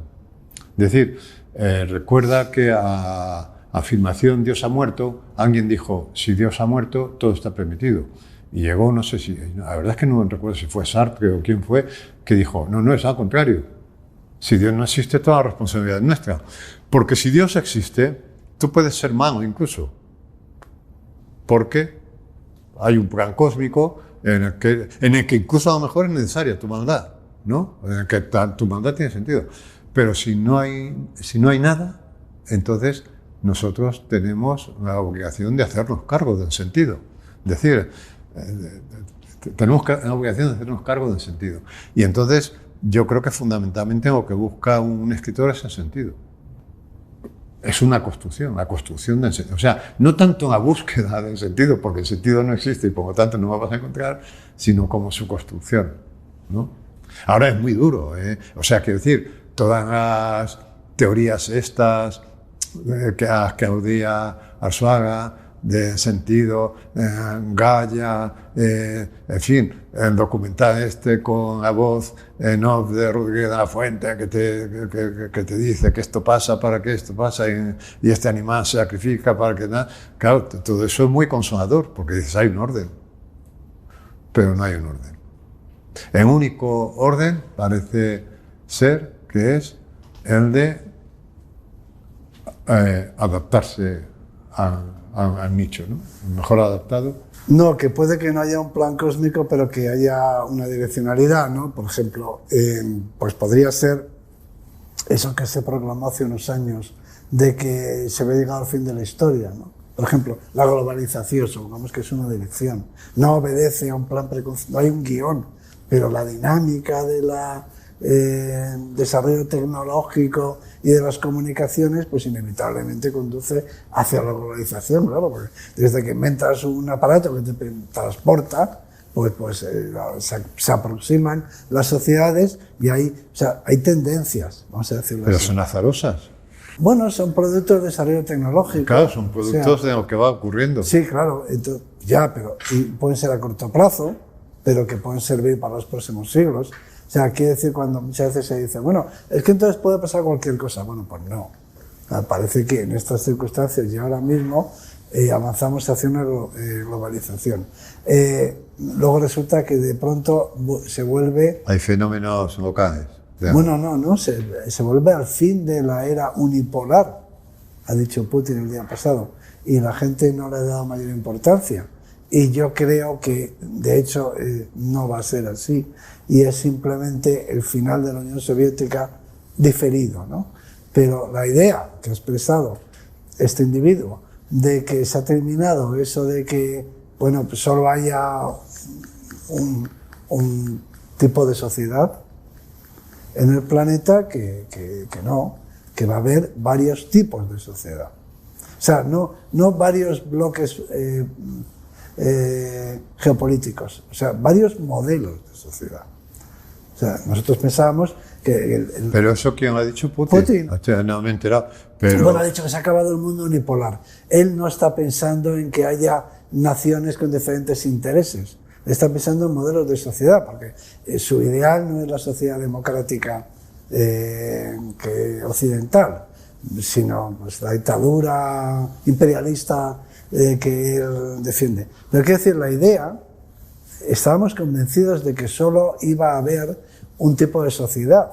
Es decir, recuerda que a afirmación Dios ha muerto, alguien dijo, si Dios ha muerto, todo está permitido. Y llegó, no sé si, la verdad es que no recuerdo si fue Sartre o quién fue, que dijo, no, es al contrario. Si Dios no existe, toda la responsabilidad es nuestra. Porque si Dios existe, tú puedes ser malo incluso. Porque hay un plan cósmico en el que incluso a lo mejor es necesaria tu maldad, ¿no? En el que tu maldad tiene sentido. Pero si no hay nada, entonces nosotros tenemos la obligación de hacernos cargo del sentido. Es decir, tenemos la obligación de hacernos cargo del sentido. Y entonces yo creo que fundamentalmente lo que busca un escritor es el sentido. Es una construcción, la construcción del sentido. O sea, no tanto la búsqueda del sentido, porque el sentido no existe y por lo tanto no lo vas a encontrar, sino como su construcción, ¿no? Ahora es muy duro, ¿eh? O sea, quiero decir, todas las teorías estas que aludía Arzuaga, de sentido, Gaia, en fin, el documental este con la voz en off de Rodríguez de la Fuente que te dice que esto pasa para que esto pasa y este animal se sacrifica para que nada. Claro, todo eso es muy consolador porque dices hay un orden, pero no hay un orden. El único orden parece ser que es el de adaptarse al nicho, ¿no? Mejor adaptado. No, que puede que no haya un plan cósmico, pero que haya una direccionalidad, ¿no? Por ejemplo, pues podría ser eso que se proclamó hace unos años, de que se ve llegado al fin de la historia, ¿no? Por ejemplo, la globalización, supongamos que es una dirección, no obedece a un plan preconcebido, no hay un guión, pero la dinámica de la desarrollo tecnológico y de las comunicaciones, pues inevitablemente conduce hacia la globalización, claro, porque desde que inventas un aparato que te transporta, pues se aproximan las sociedades y hay tendencias, vamos a decirlo Pero así. son azarosas. Bueno, son productos de desarrollo tecnológico. Claro, son productos de lo que va ocurriendo. Sí, claro, entonces, pero y pueden ser a corto plazo, pero que pueden servir para los próximos siglos. O sea, quiere decir cuando muchas veces se dice, bueno, es que entonces puede pasar cualquier cosa. Bueno, pues no. Parece que en estas circunstancias y ahora mismo avanzamos hacia una globalización. Luego resulta que de pronto se vuelve... Hay fenómenos locales. Bueno, no, se vuelve al fin de la era unipolar, ha dicho Putin el día pasado, y la gente no le ha dado mayor importancia. Y yo creo que, de hecho, no va a ser así, y es simplemente el final de la Unión Soviética diferido, ¿no? Pero la idea que ha expresado este individuo de que se ha terminado eso de que, bueno, pues solo haya un tipo de sociedad en el planeta, que no, que va a haber varios tipos de sociedad. O sea, no varios bloques geopolíticos, o sea, varios modelos de sociedad. O sea, nosotros pensábamos que... ¿Pero eso quién lo ha dicho? Putin. No me he enterado. Pero... Bueno, ha dicho que se ha acabado el mundo unipolar. Él no está pensando en que haya naciones con diferentes intereses. Está pensando en modelos de sociedad, porque su ideal no es la sociedad democrática occidental, sino pues, la dictadura imperialista que él defiende. Pero quiero decir, la idea, estábamos convencidos de que solo iba a haber un tipo de sociedad.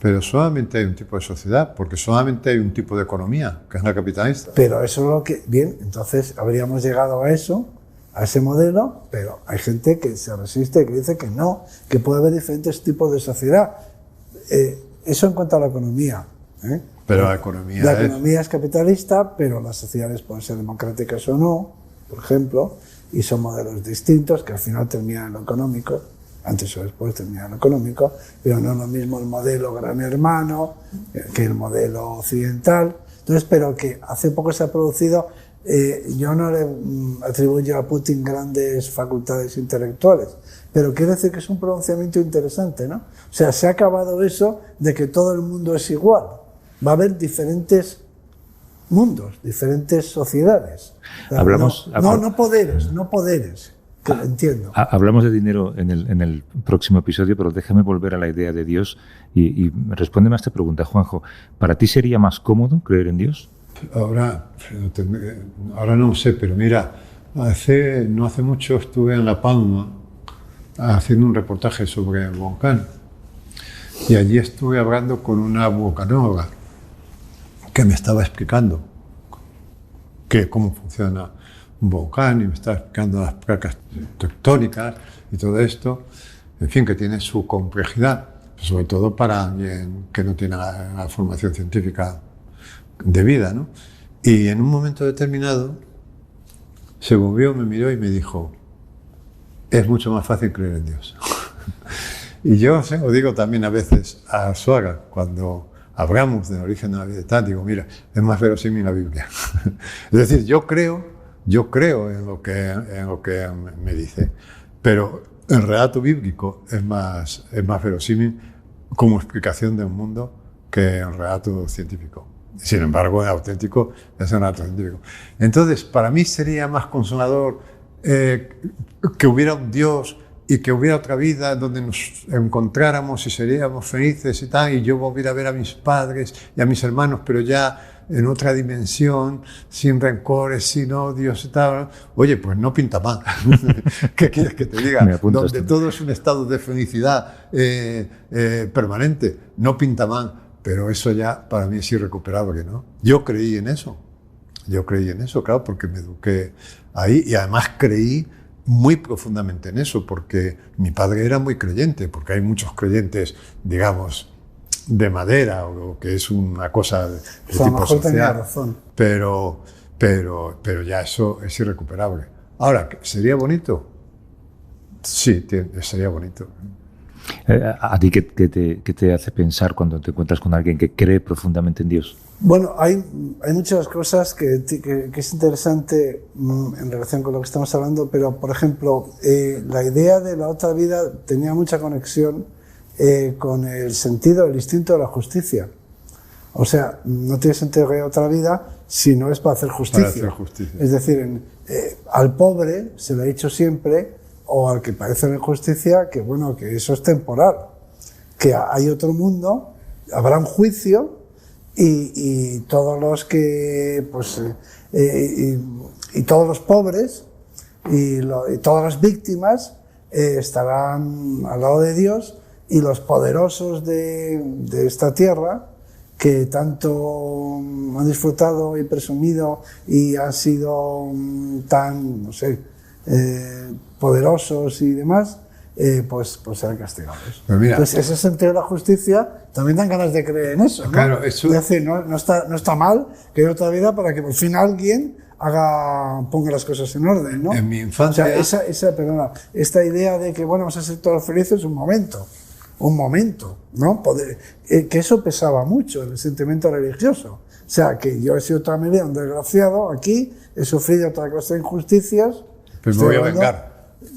Pero solamente hay un tipo de sociedad, porque solamente hay un tipo de economía, que es la capitalista. Pero eso es lo que... Bien, entonces habríamos llegado a eso, a ese modelo, pero hay gente que se resiste, que dice que no, que puede haber diferentes tipos de sociedad. Eso en cuanto a la economía. Pero la economía La economía es capitalista, pero las sociedades pueden ser democráticas o no, por ejemplo, y son modelos distintos que al final terminan en lo económico, antes o después terminan en lo económico, pero no es lo mismo el modelo gran hermano que el modelo occidental. Entonces, pero que hace poco se ha producido, yo no le atribuyo a Putin grandes facultades intelectuales, pero quiere decir que es un pronunciamiento interesante, ¿no? O sea, se ha acabado eso de que todo el mundo es igual. Va a haber diferentes mundos, diferentes sociedades. Hablamos... No poderes, que lo entiendo. Hablamos de dinero en el próximo episodio, pero déjame volver a la idea de Dios y respóndeme a esta pregunta, Juanjo. ¿Para ti sería más cómodo creer en Dios? Ahora no sé, pero mira, no hace mucho estuve en La Palma haciendo un reportaje sobre el volcán y allí estuve hablando con una vulcanóloga que me estaba explicando cómo funciona un volcán y me estaba explicando las placas tectónicas y todo esto, en fin, que tiene su complejidad, sobre todo para alguien que no tiene la formación científica debida, ¿no? Y en un momento determinado se volvió, me miró y me dijo: es mucho más fácil creer en Dios. Y yo se lo digo también a veces a Arzuaga, cuando hablamos del origen de la vida y tal, digo, mira, es más verosímil la Biblia. Es decir, yo creo en lo que me dice, pero el relato bíblico es más verosímil como explicación del mundo que el relato científico. Sin embargo, el auténtico es un relato científico. Entonces, para mí sería más consolador que hubiera un Dios y que hubiera otra vida donde nos encontráramos y seríamos felices y tal, y yo volviera a ver a mis padres y a mis hermanos, pero ya en otra dimensión, sin rencores, sin odios y tal. Oye, pues no pinta mal. ¿Qué quieres que te diga? Donde todo es un estado de felicidad permanente. No pinta mal, pero eso ya para mí es irrecuperable, ¿no? Yo creí en eso, claro, porque me eduqué ahí y además creí muy profundamente en eso, porque mi padre era muy creyente, porque hay muchos creyentes, digamos, de madera, o que es una cosa de tipo social, razón. Pero ya eso es irrecuperable. Ahora, ¿sería bonito? Sí, sería bonito. ¿A ti qué te hace pensar cuando te encuentras con alguien que cree profundamente en Dios? Bueno, hay muchas cosas que es interesante en relación con lo que estamos hablando, pero, por ejemplo, la idea de la otra vida tenía mucha conexión con el sentido, el instinto de la justicia. O sea, no tiene sentido que haya otra vida si no es para hacer justicia. Para hacer justicia. Es decir, al pobre se le ha dicho siempre, o al que parece una injusticia, que bueno, que eso es temporal, que hay otro mundo, habrá un juicio y todos los que, pues, y todos los pobres y todas las víctimas estarán al lado de Dios, y los poderosos de esta tierra, que tanto han disfrutado y presumido y han sido tan, no sé, poderosos y demás, pues serán castigados. Entonces, ese sentido de la justicia también dan ganas de creer en eso, ¿no? Claro, eso... Es decir, no está mal que haya otra vida para que por fin alguien ponga las cosas en orden, ¿no? En mi infancia... O sea, esta idea de que, bueno, vamos a ser todos felices un momento, ¿no? Que eso pesaba mucho en el sentimiento religioso. O sea, que yo he sido toda mi vida un desgraciado aquí, he sufrido otra clase de injusticias. Pues me voy a vengar.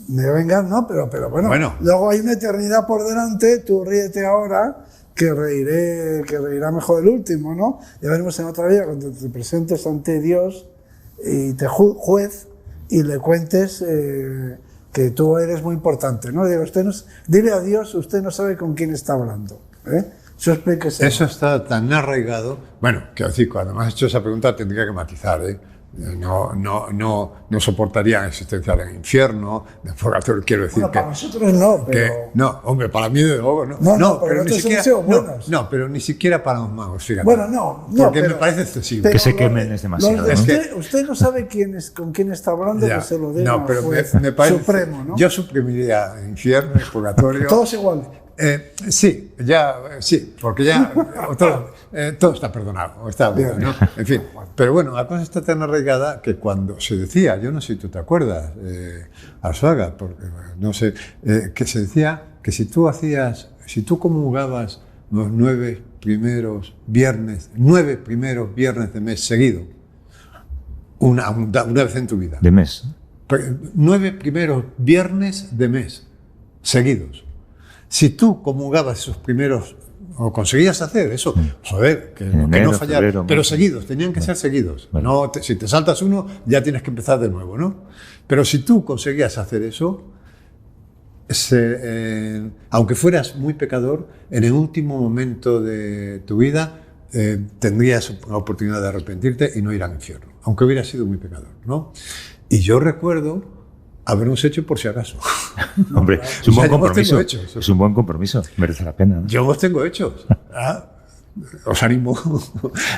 Me voy a vengar, no, pero bueno. Luego hay una eternidad por delante, tú ríete ahora, que reirá mejor el último, ¿no? Ya veremos en otra vida cuando te presentes ante Dios y te juez y le cuentes que tú eres muy importante, ¿no? Dile a Dios, usted no sabe con quién está hablando, ¿eh? Eso está tan arraigado. Bueno, quiero decir, cuando me has hecho esa pregunta tendría que matizar, ¿eh? No soportaría la existencia del infierno, del purgatorio, quiero decir. Bueno, para nosotros no, pero... no, hombre, para mí de luego no. No, pero ni siquiera, pero ni siquiera para los magos, fíjate. Bueno, porque me parece excesivo. Que se quemen es demasiado. Usted no sabe con quién está hablando, que se lo diga al juez me parece, supremo, ¿no? Yo suprimiría infierno, purgatorio... Todos iguales. Sí, porque ya todo está perdonado, está bien, ¿no? En fin, pero bueno, la cosa está tan arraigada que cuando se decía, yo no sé si tú te acuerdas, Arzuaga, porque no sé, que se decía que si tú comulgabas los 9 primeros viernes de mes seguido, una vez en tu vida. De mes. 9 primeros viernes de mes seguidos. Si tú comulgabas esos primeros o conseguías hacer eso. Joder, que no fallar. Pero seguidos, tenían que ser seguidos. Vale. No, si te saltas uno, ya tienes que empezar de nuevo, ¿no? Pero si tú conseguías hacer eso, aunque fueras muy pecador, en el último momento de tu vida tendrías la oportunidad de arrepentirte y no ir al infierno, aunque hubieras sido muy pecador, ¿no? Y yo recuerdo habernos hecho por si acaso. Hombre, es un buen compromiso. Es un buen compromiso, merece la pena, ¿no? Yo los tengo hechos. Os animo.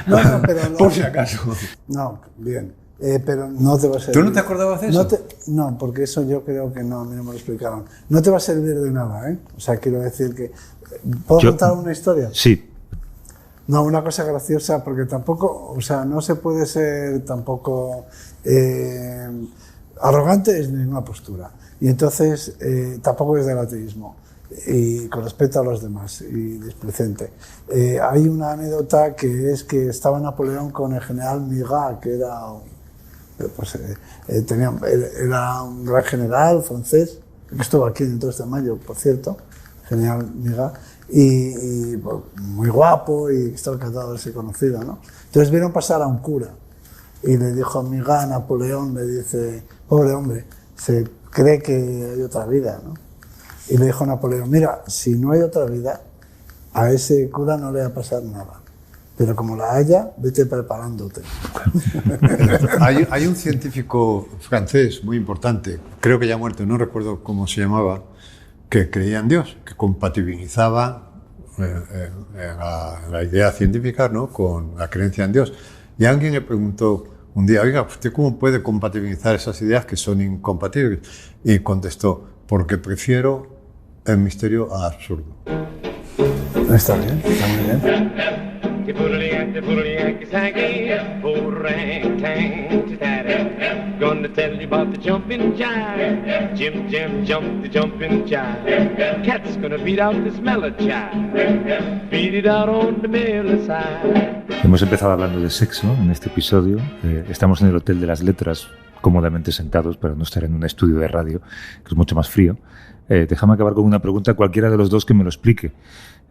No, pero no, por si acaso. No, bien. Pero no te va a servir. ¿Tú no te acordabas de eso? No, porque eso yo creo que no, a mí no me lo explicaron. No te va a servir de nada, ¿eh? O sea, quiero decir que... ¿Puedo contar una historia? Sí. No, una cosa graciosa, porque tampoco, o sea, no se puede ser tampoco arrogante desde ninguna postura. Y entonces tampoco es del ateísmo. Y con respecto a los demás, y displicente. Hay una anécdota que es que estaba Napoleón con el general Murat, que era, pues, era un gran general francés, que estuvo aquí en el 2 de mayo, por cierto, general Murat, y pues, muy guapo, y estaba encantado de ser conocido, ¿no? Entonces vieron pasar a un cura, y le dijo a Murat, a Napoleón, le dice, pobre hombre, se cree que hay otra vida, ¿no? Y le dijo a Napoleón, mira, si no hay otra vida, a ese cura no le va a pasar nada. Pero como la haya, vete preparándote. Hay un científico francés muy importante, creo que ya muerto, no recuerdo cómo se llamaba, que creía en Dios, que compatibilizaba la idea científica, ¿no?, con la creencia en Dios. Y alguien le preguntó un día, oiga, ¿usted cómo puede compatibilizar esas ideas que son incompatibles? Y contestó, porque prefiero el misterio al absurdo. Está bien, está muy bien. Gonna tell you about the jumping jive. Jim jumped the jumping jive. Cat's gonna beat out this mellow jive. Beat it out on the mellow side. Hemos empezado hablando de sexo en este episodio. Estamos en el Hotel de las Letras, cómodamente sentados para no estar en un estudio de radio, que es mucho más frío. Déjame acabar con una pregunta, cualquiera de los dos que me lo explique.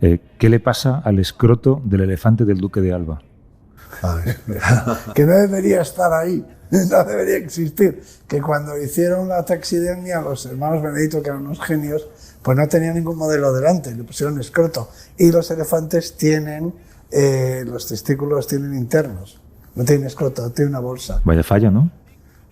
¿Qué le pasa al escroto del elefante del duque de Alba? Que no debería estar ahí, no debería existir. Que cuando hicieron la taxidermia, los hermanos Benedito, que eran unos genios, pues no tenían ningún modelo delante, le pusieron escroto. Y los elefantes tienen, los testículos tienen internos, no tienen escroto, tienen una bolsa. Vaya falla, ¿no?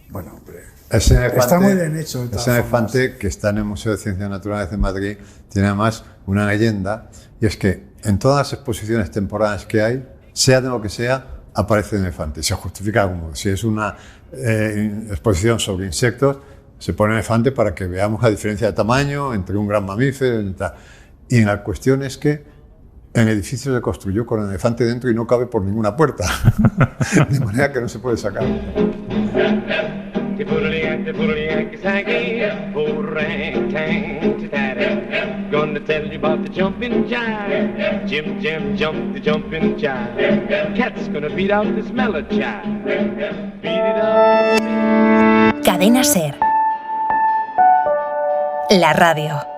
Bueno, hombre, elefante, está muy bien hecho. Ese elefante que está en el Museo de Ciencias Naturales de Madrid tiene además una leyenda, y es que en todas las exposiciones temporales que hay, sea de lo que sea, aparece el elefante. Se justifica como si es una exposición sobre insectos, se pone el elefante para que veamos la diferencia de tamaño entre un gran mamífero y tal. Y la cuestión es que el edificio se construyó con el elefante dentro y no cabe por ninguna puerta, de manera que no se puede sacar. Gonna tell you about the jumping jive. Jim jumped the jumping jive. Cat's gonna beat out this mellow jive. Beat it up. Cadena Ser. La radio.